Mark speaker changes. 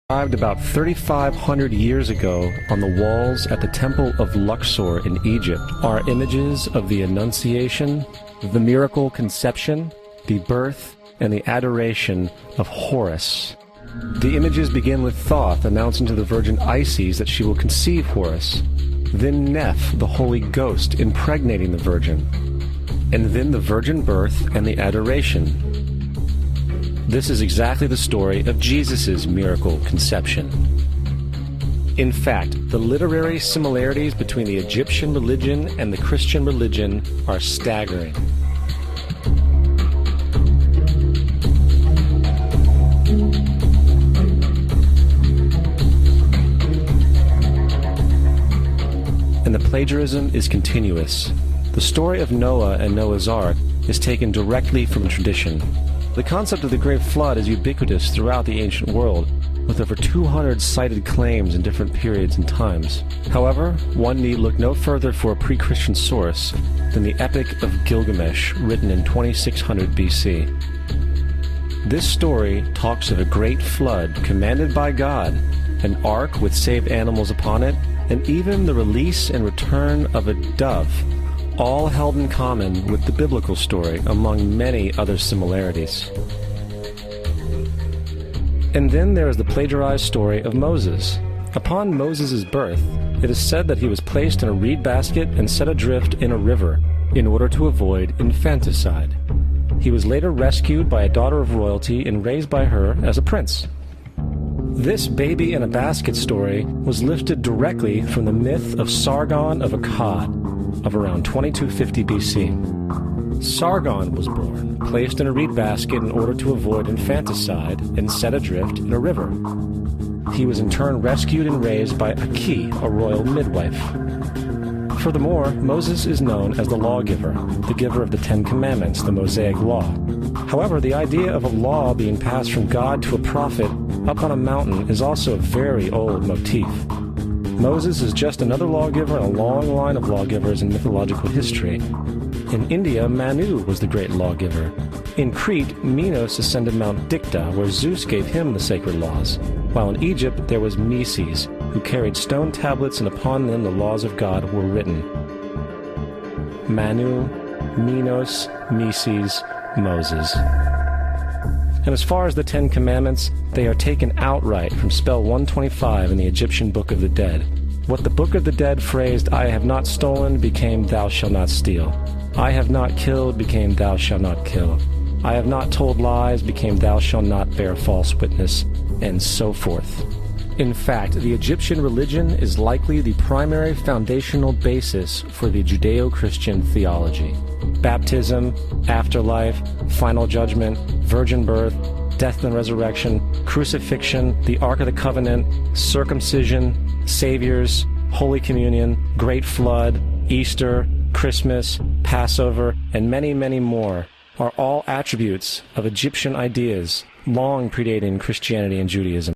Speaker 1: Arrived about 3,500 years ago on the walls at the Temple of Luxor in Egypt are images of the Annunciation, the miracle conception, the birth, and the adoration of Horus. The images begin with Thoth announcing to the Virgin Isis that she will conceive Horus, then Neph, the Holy Ghost, impregnating the Virgin, and then the virgin birth and the adoration. This is exactly the story of Jesus' miracle conception. In fact, the literary similarities between the Egyptian religion and the Christian religion are staggering. And the plagiarism is continuous. The story of Noah and Noah's Ark is taken directly from tradition. The concept of the Great Flood is ubiquitous throughout the ancient world, with over 200 cited claims in different periods and times. However, one need look no further for a pre-Christian source than the Epic of Gilgamesh, written in 2600 BC. This story talks of a great flood commanded by God, an ark with saved animals upon it, and even the release and return of a dove, all held in common with the biblical story, among many other similarities. And then there is the plagiarized story of Moses. Upon Moses' birth, it is said that he was placed in a reed basket and set adrift in a river in order to avoid infanticide. He was later rescued by a daughter of royalty and raised by her as a prince. This baby in a basket story was lifted directly from the myth of Sargon of Akkad, of around 2250 BC. Sargon was born, placed in a reed basket in order to avoid infanticide, and set adrift in a river. He was in turn rescued and raised by Aki, a royal midwife. Furthermore, Moses is known as the lawgiver, the giver of the Ten Commandments, the Mosaic Law. However, the idea of a law being passed from God to a prophet up on a mountain is also a very old motif. Moses is just another lawgiver in a long line of lawgivers in mythological history. In India, Manu was the great lawgiver. In Crete, Minos ascended Mount Dicta, where Zeus gave him the sacred laws, while in Egypt there was Meses, who carried stone tablets and upon them the laws of God were written. Manu, Minos, Meses, Moses. And as far as the Ten Commandments, they are taken outright from spell 125 in the Egyptian Book of the Dead. What the Book of the Dead phrased, "I have not stolen," became "Thou shalt not steal." "I have not killed," became "Thou shalt not kill." "I have not told lies," became "Thou shalt not bear false witness," and so forth. In fact, the Egyptian religion is likely the primary foundational basis for the Judeo-Christian theology. Baptism, afterlife, final judgment, virgin birth, death and resurrection, crucifixion, the Ark of the Covenant, circumcision, saviors, Holy Communion, Great Flood, Easter, Christmas, Passover, and many, many more are all attributes of Egyptian ideas long predating Christianity and Judaism.